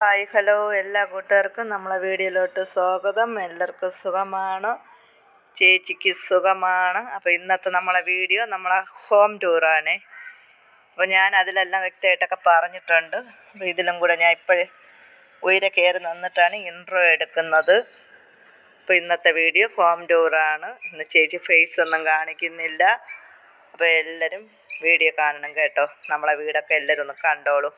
Hi hello എല്ലാ കൂട്ടുകാർക്കും നമ്മളെ വീഡിയോയിലോട്ട് സ്വാഗതം. എല്ലാവർക്കും സുഖമാണ്, ചേച്ചിക്ക് സുഖമാണ്. അപ്പോൾ ഇന്നത്തെ നമ്മളെ വീഡിയോ നമ്മളെ ഹോം ടൂറാണ്. അപ്പോൾ ഞാൻ അതിലെല്ലാം വ്യക്തമായിട്ടൊക്കെ പറഞ്ഞിട്ടുണ്ട്. അപ്പോൾ ഇതിലും കൂടെ ഞാൻ ഇപ്പോഴേ ഉയരെ കയറി നിന്നിട്ടാണ് ഇൻട്രോ എടുക്കുന്നത്. അപ്പോൾ ഇന്നത്തെ വീഡിയോ ഹോം ടൂറാണ്. ഇന്ന് ചേച്ചി ഫേസ് ഒന്നും കാണിക്കുന്നില്ല. അപ്പോൾ എല്ലാവരും വീഡിയോ കാണണം കേട്ടോ. നമ്മളെ വീടൊക്കെ എല്ലാവരും ഒന്ന് കണ്ടോളൂ.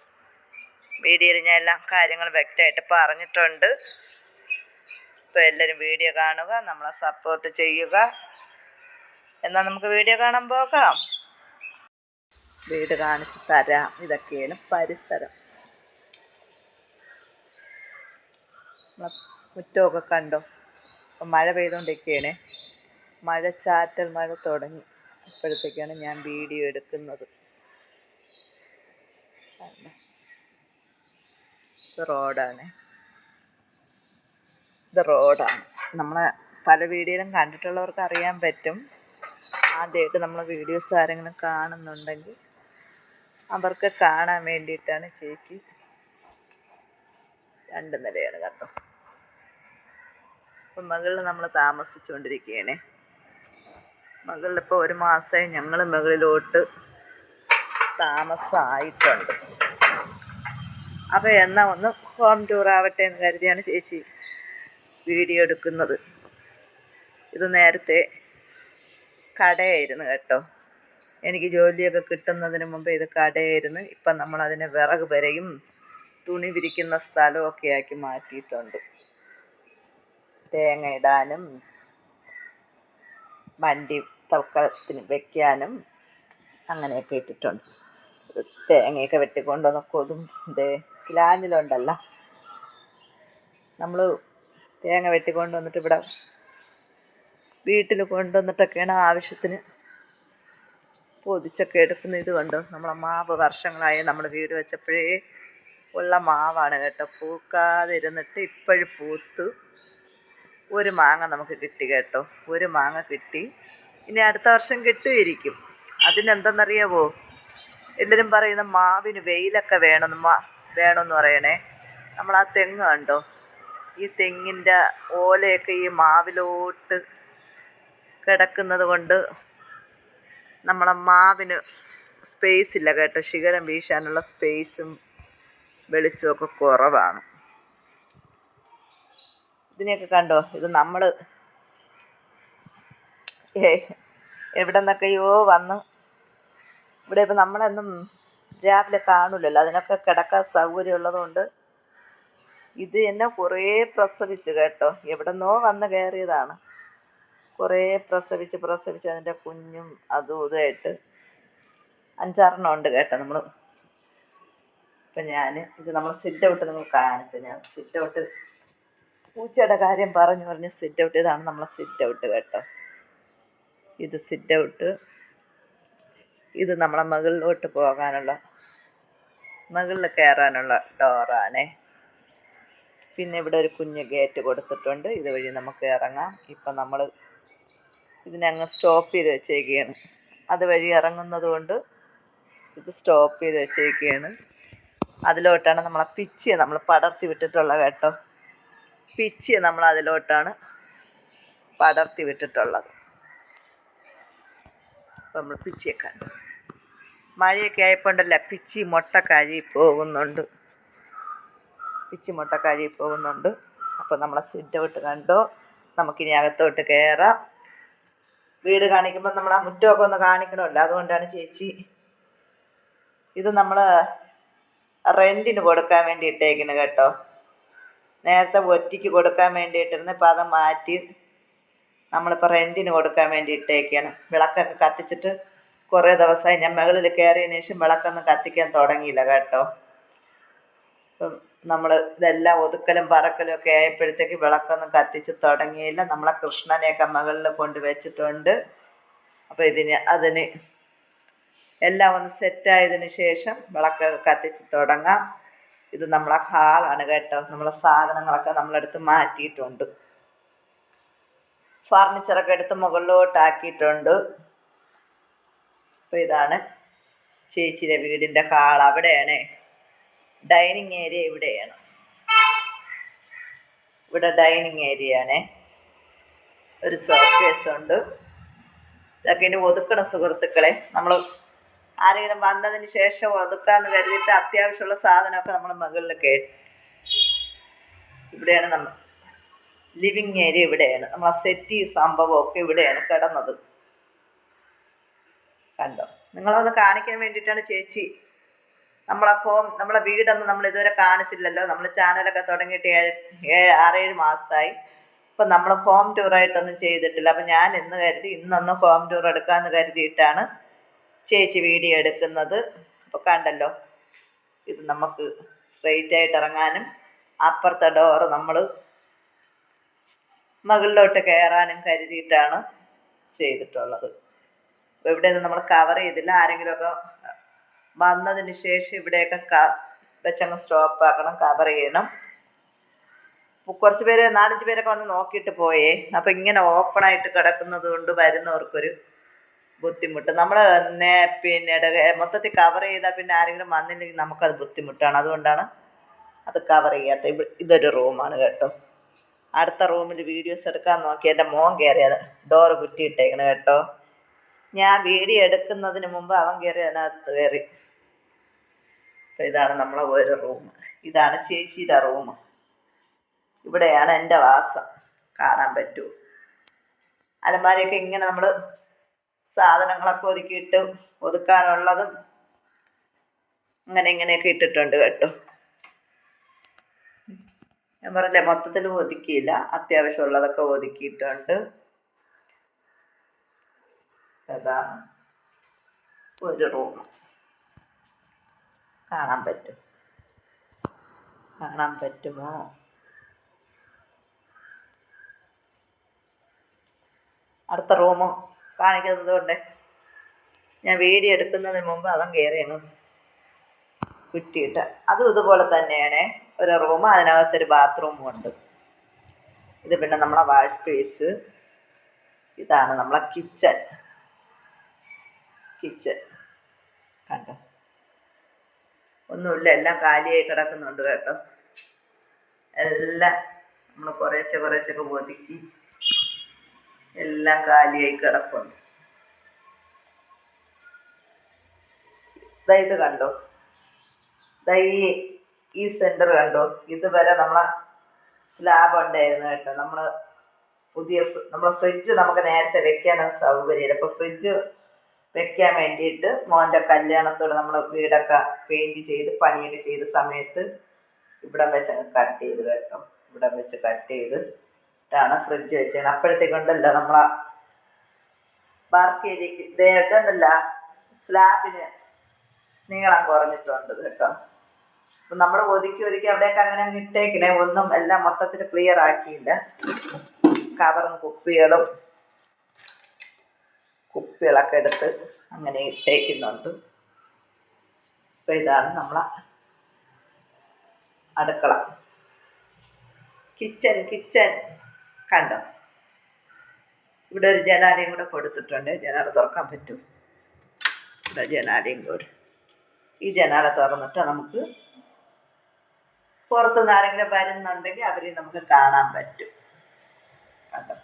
വീഡിയോയിൽ ഞാൻ എല്ലാ കാര്യങ്ങളും വ്യക്തമായിട്ട് പറഞ്ഞിട്ടുണ്ട്. അപ്പോൾ എല്ലാവരും വീഡിയോ കാണുക, നമ്മളെ സപ്പോർട്ട് ചെയ്യുക. എന്നാൽ നമുക്ക് വീഡിയോ കാണാൻ പോകാം. വീട് കാണിച്ച് തരാം. ഇതൊക്കെയാണ് പരിസരം. മുറ്റമൊക്കെ കണ്ടോ? അപ്പം മഴ പെയ്തുകൊണ്ടിരിക്കുകയാണ്. ചാറ്റൽ മഴ തുടങ്ങി. അപ്പോഴത്തേക്കാണ് ഞാൻ വീഡിയോ എടുക്കുന്നത്. ഇത് റോഡാണ്. നമ്മളെ പല വീഡിയോയിലും കണ്ടിട്ടുള്ളവർക്ക് അറിയാൻ പറ്റും. ആദ്യമായിട്ട് നമ്മളെ വീഡിയോസ് ആരെങ്കിലും കാണുന്നുണ്ടെങ്കിൽ അവർക്ക് കാണാൻ വേണ്ടിയിട്ടാണ് ചേച്ചി 2 നിലയാണ് കണ്ടോ. അപ്പം മുകളിൽ നമ്മൾ താമസിച്ചുകൊണ്ടിരിക്കുകയാണ്. മുകളിലിപ്പോൾ 1 മാസമായി ഞങ്ങൾ മുകളിലോട്ട് താമസമായിട്ടുണ്ട്. അപ്പോൾ എന്നാൽ ഒന്ന് ഹോം ടൂർ ആവട്ടെ എന്ന് കരുതിയാണ് ചേച്ചി വീഡിയോ എടുക്കുന്നത്. ഇത് നേരത്തെ കടയായിരുന്നു കേട്ടോ. എനിക്ക് ജോലിയൊക്കെ കിട്ടുന്നതിന് മുമ്പ് ഇത് കടയായിരുന്നു. ഇപ്പം നമ്മളതിനെ വിറക് വരെയും തുണി വിരിക്കുന്ന സ്ഥലമൊക്കെ ആക്കി മാറ്റിയിട്ടുണ്ട്. തേങ്ങ ഇടാനും വണ്ടി തൽക്കാലത്തിന് വെക്കാനും അങ്ങനെയൊക്കെ ഇട്ടിട്ടുണ്ട്. തേങ്ങയൊക്കെ വെട്ടിക്കൊണ്ടുവന്ന് കിലാഞ്ഞിലുണ്ടല്ലോ, നമ്മൾ തേങ്ങ വെട്ടിക്കൊണ്ട് വന്നിട്ട് ഇവിടെ വീട്ടിൽ കൊണ്ടുവന്നിട്ടൊക്കെയാണ് ആവശ്യത്തിന് പൊതിച്ചൊക്കെ എടുക്കുന്നത്. ഇത് കണ്ടോ, നമ്മളെ മാവ് വർഷങ്ങളായി നമ്മൾ വീട് വെച്ചപ്പോഴേ ഉള്ള മാവാണ് കേട്ടോ. പൂക്കാതെ ഇരുന്നിട്ട് ഇപ്പോഴും പൂത്ത് 1 മാങ്ങ നമുക്ക് കിട്ടി കേട്ടോ. 1 മാങ്ങ കിട്ടി. ഇനി അടുത്ത വർഷം കിട്ടുമായിരിക്കും. അതിനെന്തെന്നറിയാവോ, എല്ലാവരും പറയുന്ന മാവിന് വെയിലൊക്കെ വേണമെന്ന് പറയണേ. നമ്മൾ ആ തെങ്ങ് കണ്ടോ, ഈ തെങ്ങിൻ്റെ ഓലയൊക്കെ ഈ മാവിലോട്ട് കിടക്കുന്നത് കൊണ്ട് നമ്മളെ മാവിന് സ്പേസ് ഇല്ല കേട്ടോ. ശിഖരം വീശാനുള്ള സ്പേസും വെളിച്ചമൊക്കെ കുറവാണ്. ഇതിനെയൊക്കെ കണ്ടോ, ഇത് നമ്മൾ എവിടെ നിന്നൊക്കെയോ വന്ന് ഇവിടെ ഇപ്പം നമ്മളെന്നും രാവിലെ കാണില്ലല്ലോ. അതിനൊക്കെ കിടക്കാൻ സൗകര്യമുള്ളതുകൊണ്ട് ഇത് എന്നെ കുറേ പ്രസവിച്ച് കേട്ടോ. എവിടെന്നോ വന്ന് കയറിയതാണ്. കുറേ പ്രസവിച്ച് അതിൻ്റെ കുഞ്ഞും അതും ഇതുമായിട്ട് 5-6 ഉണ്ട് കേട്ടോ. നമ്മൾ ഇപ്പം ഇത് നമ്മൾ സിറ്റ് ഔട്ട് നിങ്ങൾ കാണിച്ചു. ഞാൻ സിറ്റ് ഔട്ട് പൂച്ചയുടെ കാര്യം പറഞ്ഞ് സിറ്റ് ഔട്ട്. ഇതാണ് നമ്മളെ സിറ്റ് ഔട്ട് കേട്ടോ. ഇത് സിറ്റ് ഔട്ട്. ഇത് നമ്മളെ മുകളിലോട്ട് മുകളിൽ കയറാനുള്ള ഡോറാണേ. പിന്നെ ഇവിടെ ഒരു കുഞ്ഞ് ഗേറ്റ് കൊടുത്തിട്ടുണ്ട്. ഇതുവഴി നമുക്ക് ഇറങ്ങാം. ഇപ്പം നമ്മൾ ഇതിനങ്ങ് സ്റ്റോപ്പ് ചെയ്ത് വെച്ചേക്കുകയാണ്. അതുവഴി ഇറങ്ങുന്നത് കൊണ്ട് ഇത് സ്റ്റോപ്പ് ചെയ്ത് വെച്ചേക്കുകയാണ്. അതിലോട്ടാണ് നമ്മളെ പിച്ചിയെ നമ്മൾ പടർത്തി വിട്ടിട്ടുള്ളത് കേട്ടോ. പിച്ചിയെ നമ്മൾ അതിലോട്ടാണ് പടർത്തി വിട്ടിട്ടുള്ളത്. അപ്പം നമ്മൾ പിച്ചിയെ കണ്ടു. മഴയൊക്കെ ആയപ്പോണ്ടല്ല പിച്ചി മുട്ട കഴുകി പോകുന്നുണ്ട്. അപ്പോൾ നമ്മളെ സിറ്റ് ഔട്ട് കണ്ടോ. നമുക്കിനി അകത്തോട്ട് കയറാം. വീട് കാണിക്കുമ്പോൾ നമ്മൾ ആ മുറ്റമൊക്കെ ഒന്ന് കാണിക്കണമല്ലോ. അതുകൊണ്ടാണ് ചേച്ചി ഇത് നമ്മൾ റെൻറ്റിന് കൊടുക്കാൻ വേണ്ടി ഇട്ടേക്കുന്നു കേട്ടോ. നേരത്തെ ഒറ്റയ്ക്ക് കൊടുക്കാൻ വേണ്ടിയിട്ടിരുന്നു. ഇപ്പം അത് മാറ്റി നമ്മളിപ്പോൾ റെൻറ്റിന് കൊടുക്കാൻ വേണ്ടി ഇട്ടേക്കാണ്. വിളക്കൊക്കെ കത്തിച്ചിട്ട് കുറേ ദിവസമായി. ഞാൻ മുകളിൽ കയറിയതിന് ശേഷം വിളക്കൊന്നും കത്തിക്കാൻ തുടങ്ങിയില്ല കേട്ടോ. ഇപ്പം നമ്മൾ ഇതെല്ലാം ഒതുക്കലും പറക്കലും ഒക്കെ ആയപ്പോഴത്തേക്ക് വിളക്കൊന്നും കത്തിച്ച് തുടങ്ങിയില്ല. നമ്മളെ കൃഷ്ണനെയൊക്കെ മുകളിൽ കൊണ്ട് വെച്ചിട്ടുണ്ട്. അപ്പോൾ അതിന് എല്ലാം ഒന്ന് സെറ്റായതിന് ശേഷം വിളക്കൊക്കെ കത്തിച്ച് തുടങ്ങാം. ഇത് നമ്മളെ ഹാളാണ് കേട്ടോ. നമ്മളെ സാധനങ്ങളൊക്കെ നമ്മളെടുത്ത് മാറ്റിയിട്ടുണ്ട്. ഫർണിച്ചറൊക്കെ എടുത്ത് മുകളിലോട്ടാക്കിയിട്ടുണ്ട്. അപ്പോൾ ഇതാണ് ചേച്ചിയുടെ വീടിൻ്റെ ഹാൾ. അവിടെയാണ് ഡൈനിങ് ഏരിയ. ഇവിടെയാണ് ഇവിടെ ഡൈനിങ് ഏരിയ ആണേ. ഒരു ഷോക്കേസ് ഉണ്ട്. ഇതൊക്കെ ഇനി ഒതുക്കണം സുഹൃത്തുക്കളെ. നമ്മൾ ആരെങ്കിലും വന്നതിന് ശേഷം ഒതുക്കാന്ന് കരുതിയിട്ട് അത്യാവശ്യമുള്ള സാധനമൊക്കെ നമ്മൾ മുകളിൽ ഇവിടെയാണ് നമ്മൾ ലിവിങ് ഏരിയ. ഇവിടെയാണ് നമ്മളെ സെറ്റി സംഭവമൊക്കെ ഇവിടെയാണ് കിടന്നത്. കണ്ടോ? നിങ്ങളതൊന്ന് കാണിക്കാൻ വേണ്ടിയിട്ടാണ് ചേച്ചി നമ്മളെ വീടൊന്നും നമ്മൾ ഇതുവരെ കാണിച്ചില്ലല്ലോ. നമ്മൾ ചാനലൊക്കെ തുടങ്ങിയിട്ട് 6-7 മാസമായി. അപ്പം നമ്മൾ ഹോം ടൂറായിട്ടൊന്നും ചെയ്തിട്ടില്ല. അപ്പം ഞാൻ ഇന്നൊന്ന് ഹോം ടൂർ എടുക്കാമെന്ന് കരുതിയിട്ടാണ് ചേച്ചി വീഡിയോ എടുക്കുന്നത്. അപ്പോൾ കണ്ടല്ലോ, ഇത് നമുക്ക് സ്ട്രെയിറ്റ് ആയിട്ട് ഇറങ്ങാനും അപ്പുറത്തെ ഡോറ് നമ്മൾ മുകളിലോട്ട് കയറാനും കരുതിയിട്ടാണ് ചെയ്തിട്ടുള്ളത്. അപ്പോൾ ഇവിടെയൊന്നും നമ്മൾ കവർ ചെയ്തില്ല. ആരെങ്കിലുമൊക്കെ വന്നതിന് ശേഷം ഇവിടെയൊക്കെ വെച്ചങ്ങ് സ്റ്റോപ്പ് ആക്കണം, കവർ ചെയ്യണം. കുറച്ച് പേര് 4-5 പേരൊക്കെ വന്ന് നോക്കിയിട്ട് പോയേ. അപ്പം ഇങ്ങനെ ഓപ്പണായിട്ട് കിടക്കുന്നത് കൊണ്ട് വരുന്നവർക്കൊരു ബുദ്ധിമുട്ട്. നമ്മൾ മൊത്തത്തിൽ കവർ ചെയ്താൽ പിന്നെ ആരെങ്കിലും വന്നില്ലെങ്കിൽ നമുക്കത് ബുദ്ധിമുട്ടാണ്. അതുകൊണ്ടാണ് അത് കവർ ചെയ്യാത്ത. ഇതൊരു റൂമാണ് കേട്ടോ. അടുത്ത റൂമിൽ വീഡിയോസ് എടുക്കാൻ നോക്കി എൻ്റെ മോൻ കയറിയത് ഡോറ് കുറ്റിയിട്ടേക്കണ് കേട്ടോ. ഞാൻ വീഡിയോ എടുക്കുന്നതിന് മുമ്പ് അവൻ കയറി അതിനകത്ത് കയറി. അപ്പം ഇതാണ് നമ്മളെ ഒരു റൂം. ഇതാണ് ചേച്ചിയുടെ റൂം. ഇവിടെയാണ് എൻ്റെ വാസം. കാണാൻ പറ്റൂ. അലമാരയൊക്കെ ഇങ്ങനെ നമ്മൾ സാധനങ്ങളൊക്കെ ഒതുക്കാനുള്ളതും ഇങ്ങനെയൊക്കെ ഇട്ടിട്ടുണ്ട് കേട്ടോ. ഞാൻ പറഞ്ഞില്ലേ, മൊത്തത്തിൽ ഒതുക്കിയില്ല, അത്യാവശ്യമുള്ളതൊക്കെ ഒതുക്കിയിട്ടുണ്ട്. അതാണ് ഒരു റൂം. കാണാൻ പറ്റുമോ? അടുത്ത റൂം കാണിക്കുന്നത് കൊണ്ട് ഞാൻ വീഡിയോ എടുക്കുന്നതിന് മുമ്പ് അവൻ കയറി അങ്ങ് കുറ്റിയിട്ട്. അതും ഇതുപോലെ തന്നെയാണ് ഒരു റൂം. അതിനകത്തൊരു ബാത്റൂമും ഉണ്ട്. ഇത് പിന്നെ നമ്മളെ വാഷ് ബേസ്. ഇതാണ് നമ്മളെ കിച്ചൺ. കണ്ടോ? ഒന്നുമില്ല, എല്ലാം കാലിയായി കിടക്കുന്നുണ്ട് കേട്ടോ. എല്ലാം നമ്മൾ കുറേശ്ശെ ഒതുക്കി എല്ലാം കാലിയായി കിടപ്പുണ്ട്. ഇത് കണ്ടോ? ഈ സെന്റർ കണ്ടോ? ഇതുവരെ നമ്മളെ സ്ലാബ് ഉണ്ടായിരുന്നു കേട്ടോ. നമ്മളെ ഫ്രിഡ്ജ് നമുക്ക് നേരത്തെ വെക്കാനൊന്നും സൗകര്യമില്ല. അപ്പോൾ ഫ്രിഡ്ജ് വെക്കാൻ വേണ്ടിയിട്ട് മോൻ്റെ കല്യാണത്തോടെ നമ്മൾ വീടൊക്കെ പെയിൻറ് ചെയ്ത് പണിയൊക്കെ ചെയ്ത സമയത്ത് ഇവിടം വെച്ച് അങ്ങ് കട്ട് ചെയ്ത് കേട്ടോ. ഇവിടം വെച്ച് കട്ട് ചെയ്തിട്ടാണ് ഫ്രിഡ്ജ് വെച്ചത്. അപ്പോഴത്തേക്കുണ്ടല്ലോ നമ്മളെ വർക്ക് ഏരിയക്ക് ഇതുണ്ടല്ല, സ്ലാബിന് നീളം കുറഞ്ഞിട്ടുണ്ട് കേട്ടോ. അപ്പം നമ്മൾ ഒതുക്കി അവിടെയൊക്കെ അങ്ങനെ അങ്ങ് ഇട്ടേക്കണേ. ഒന്നും എല്ലാം മൊത്തത്തിൽ ക്ലിയർ ആക്കിയില്ല. കവറും കുപ്പികളൊക്കെ എടുത്ത് അങ്ങനെ ഇട്ടേക്കുന്നുണ്ട്. അപ്പം ഇതാണ് നമ്മളെ അടുക്കള. കിച്ചൺ കണ്ടോ? ഇവിടെ ഒരു ജനാലയും കൂടെ കൊടുത്തിട്ടുണ്ട്. ജനാല തുറക്കാൻ പറ്റും. ഇവിടെ ജനാലയും കൂടെ. ഈ ജനാല തുറന്നിട്ട് നമുക്ക് പുറത്തുനിന്ന് ആരെങ്കിലും വരുന്നുണ്ടെങ്കിൽ അവരെ നമുക്ക് കാണാൻ പറ്റും. കണ്ടോ?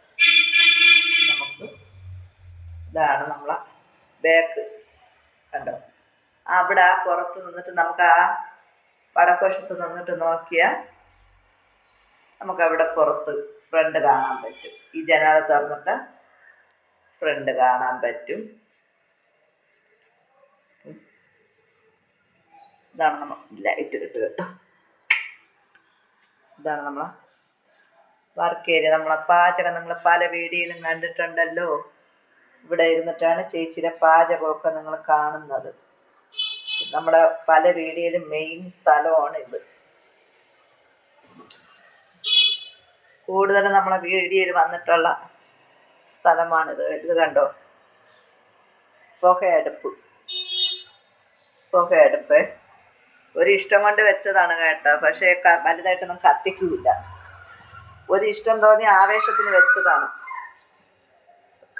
ഇതാണ് നമ്മളെ ബാക്ക്. കണ്ടോ? അവിടെ പുറത്ത് നിന്നിട്ട് നമുക്ക് വടക്കുവശത്ത് നിന്നിട്ട് നോക്കിയാൽ നമുക്കവിടെ പുറത്ത് ഫ്രണ്ട് കാണാൻ പറ്റും. ഈ ജനാല തുറന്നിട്ട് ഫ്രണ്ട് കാണാൻ പറ്റും. ഇതാണ് നമ്മൾ ലൈറ്റ് കേട്ടോ. ഇതാണ് നമ്മളെ വർക്ക് ഏരിയ. നമ്മളെ പാചകം നിങ്ങൾ പല വീഡിയോയിലും കണ്ടിട്ടുണ്ടല്ലോ. ഇവിടെ ഇരുന്നിട്ടാണ് ചേച്ചിയുടെ പാചകമൊക്കെ നിങ്ങൾ കാണുന്നത്. നമ്മുടെ പല വീഡിയോയിലും മെയിൻ സ്ഥലമാണ് ഇത്. കൂടുതലും നമ്മളെ വീഡിയോയിൽ വന്നിട്ടുള്ള സ്ഥലമാണിത്. ഇത് കണ്ടോ? പുകയടുപ്പ് ഒരു ഇഷ്ടം കൊണ്ട് വെച്ചതാണ് കേട്ടോ. പക്ഷേ വലുതായിട്ടൊന്നും കത്തിക്കൂല. ഒരു ഇഷ്ടം തോന്നി ആവേശത്തിന് വെച്ചതാണ്.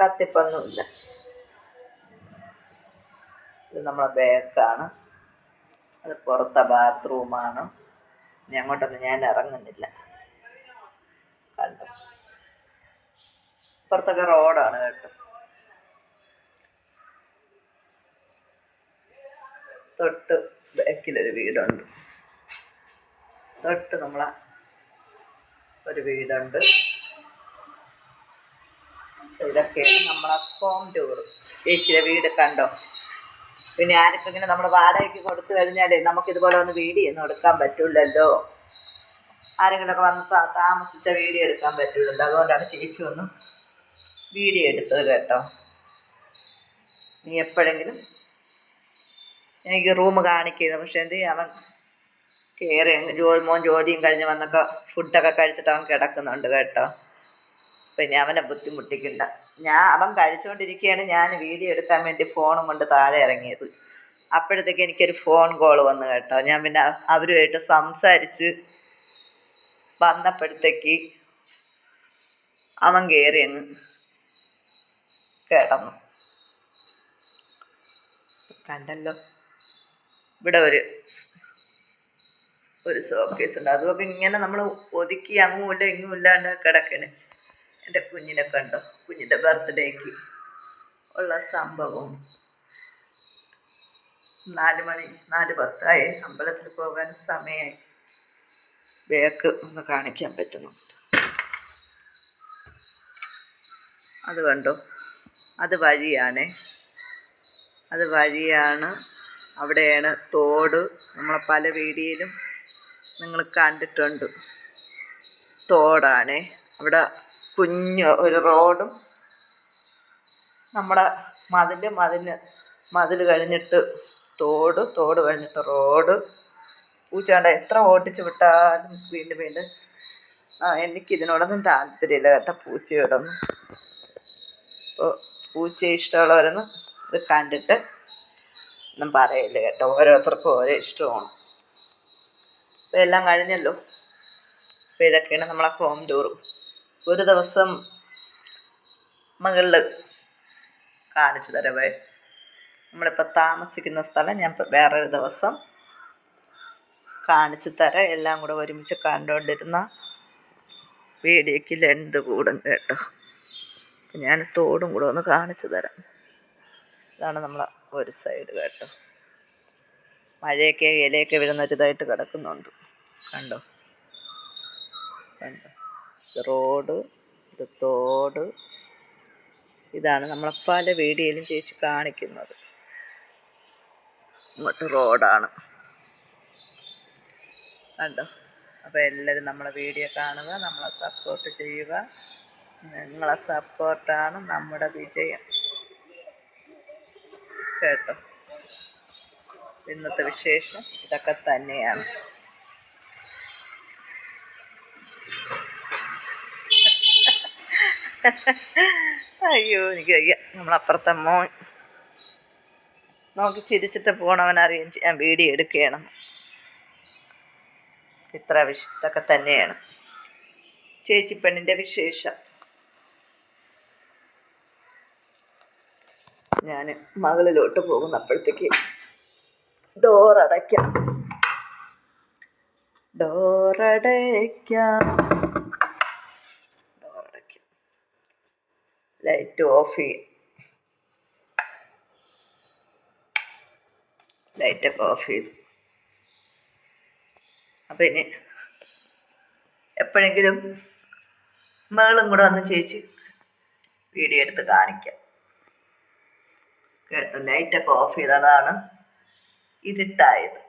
കത്തിപ്പൊന്നുമില്ല. ഇത് നമ്മളെ ബാക്കാണ്. അത് പുറത്തെ ബാത്റൂമാണ്. അങ്ങോട്ടൊന്നും ഞാൻ ഇറങ്ങുന്നില്ല. കണ്ടോ, ഇപ്പുറത്തൊക്കെ റോഡാണ് കേട്ടോ. തൊട്ട് ബാക്കിലൊരു വീടുണ്ട്, തൊട്ട് നമ്മളെ ഒരു വീടുണ്ട്. ഇതൊക്കെയാണ് നമ്മളെ ഹോം ടൂർ. ചേച്ചിയുടെ വീട് കണ്ടോ. പിന്നെ ആർക്കെങ്കിലും നമ്മൾ വാടകയ്ക്ക് കൊടുത്തു കഴിഞ്ഞാലേ നമുക്കിതുപോലെ ഒന്ന് വീഡിയോ ഒന്നും എടുക്കാൻ പറ്റില്ലല്ലോ. ആരെങ്കിലുമൊക്കെ വന്ന് താമസിച്ച വീഡിയോ എടുക്കാൻ പറ്റില്ലല്ലോ. അതുകൊണ്ടാണ് ചേച്ചി ഒന്ന് വീഡിയോ എടുത്തത് കേട്ടോ. നീ എപ്പോഴെങ്കിലും എനിക്ക് റൂം കാണിക്കുന്നത്, പക്ഷെ എന്ത് അവൻ കയറി മോൻ ജോലിയും കഴിഞ്ഞ് വന്നൊക്കെ ഫുഡൊക്കെ കഴിച്ചിട്ട് അവൻ കിടക്കുന്നുണ്ട് കേട്ടോ. പിന്നെ അവനെ ബുദ്ധിമുട്ടിക്കണ്ട. അവൻ കഴിച്ചുകൊണ്ടിരിക്കുകയാണ്, ഞാൻ വീഡിയോ എടുക്കാൻ വേണ്ടി ഫോണും കൊണ്ട് താഴെ ഇറങ്ങിയത്. അപ്പോഴത്തേക്ക് എനിക്കൊരു ഫോൺ കോൾ വന്നു കേട്ടോ. ഞാൻ പിന്നെ അവരുമായിട്ട് സംസാരിച്ച് വന്നപ്പോഴത്തേക്ക് അവൻ കയറി അങ്ങ് കിടന്നു. കണ്ടല്ലോ, ഇവിടെ ഒരു ഷോക്കേസ് ഉണ്ട്. അതൊക്കെ ഇങ്ങനെ നമ്മൾ ഒതുക്കി അങ്ങുമില്ല ഇങ്ങും ഇല്ലാണ്ട് കിടക്കണ്. എൻ്റെ കുഞ്ഞിനെ കണ്ടോ, കുഞ്ഞിൻ്റെ ബർത്ത്ഡേക്ക് ഉള്ള സംഭവം. 4:10 അമ്പലത്തിൽ പോകാൻ സമയമായി. ബേക്ക് ഒന്ന് കാണിക്കാൻ പറ്റുന്നു. അത് കണ്ടോ, അത് വഴിയാണ്. അവിടെയാണ് തോട്. നമ്മളെ പല വീഡിയോയിലും നിങ്ങൾ കണ്ടിട്ടുണ്ട്. തോടാണ് അവിടെ. ഒരു റോഡും നമ്മുടെ മതിൽ കഴിഞ്ഞിട്ട് തോട് കഴിഞ്ഞിട്ട് റോഡ്. പൂച്ചണ്ട എത്ര ഓട്ടിച്ചു വിട്ടാലും വീണ്ടും എനിക്കിതിനോടൊന്നും താല്പര്യമില്ല കേട്ടോ, പൂച്ചയോടൊന്നും. അപ്പോൾ പൂച്ചയെ ഇഷ്ടമുള്ളവരൊന്നും ഇത് കണ്ടിട്ട് ഒന്നും പറയില്ല കേട്ടോ. ഓരോരുത്തർക്കും ഓരോ ഇഷ്ടമാണ്. അപ്പോൾ എല്ലാം കഴിഞ്ഞല്ലോ. അപ്പോൾ ഇതൊക്കെയാണ് നമ്മളെ ഹോം ടൂർ. ഒരു ദിവസം മുകളിൽ കാണിച്ചു തരവേ. നമ്മളിപ്പോൾ താമസിക്കുന്ന സ്ഥലം ഞാൻ വേറൊരു ദിവസം കാണിച്ചു തരാം. എല്ലാം കൂടെ ഒരുമിച്ച് കണ്ടുകൊണ്ടിരുന്ന വീഡിയോയ്ക്ക് ലെന്ത് കൂടും കേട്ടോ. അപ്പം ഞാൻ തോടും കൂടെ ഒന്ന് കാണിച്ചു തരാം. ഇതാണ് നമ്മളെ ഒരു സൈഡ് കേട്ടോ. മഴയൊക്കെ ഇലയൊക്കെ വീഴുന്നൊരിതായിട്ട് കിടക്കുന്നുണ്ട്. കണ്ടോ ഇത് റോഡ്, ഇത് തോട്. ഇതാണ് നമ്മളെ പല വീഡിയോയിലും ചേച്ചി കാണിക്കുന്നത്. ഇങ്ങോട്ട് റോഡാണ് കണ്ടോ. അപ്പോൾ എല്ലാവരും നമ്മളെ വീഡിയോ കാണുക, നമ്മളെ സപ്പോർട്ട് ചെയ്യുക. നിങ്ങളെ സപ്പോർട്ടാണ് നമ്മുടെ വിജയം കേട്ടോ. ഇന്നത്തെ വിശേഷം ഇതൊക്കെ തന്നെയാണ്. അയ്യോ എനിക്ക് വയ്യ. നമ്മളപ്പുറത്തെ മോൻ നോക്കി ചിരിച്ചിട്ട് പോണവനറിയാം ഞാൻ വീഡിയോ എടുക്കുകയാണ്. ഇതൊക്കെ തന്നെയാണ് ചേച്ചി പെണ്ണിൻ്റെ വിശേഷം. ഞാൻ മകളിലോട്ട് പോകുന്നപ്പോഴത്തേക്ക് ഡോറടയ്ക്കാം. ലൈറ്റ് ഓഫ് ചെയ്യും. ലൈറ്റൊക്കെ ഓഫ് ചെയ്തു. അപ്പം ഇനി എപ്പോഴെങ്കിലും മകളും കൂടെ വന്ന് ചേച്ചി വീഡിയോ എടുത്ത് കാണിക്കാം കേട്ടോ. ലൈറ്റൊക്കെ ഓഫ് ചെയ്തതാണ് ഇരുട്ടായത്.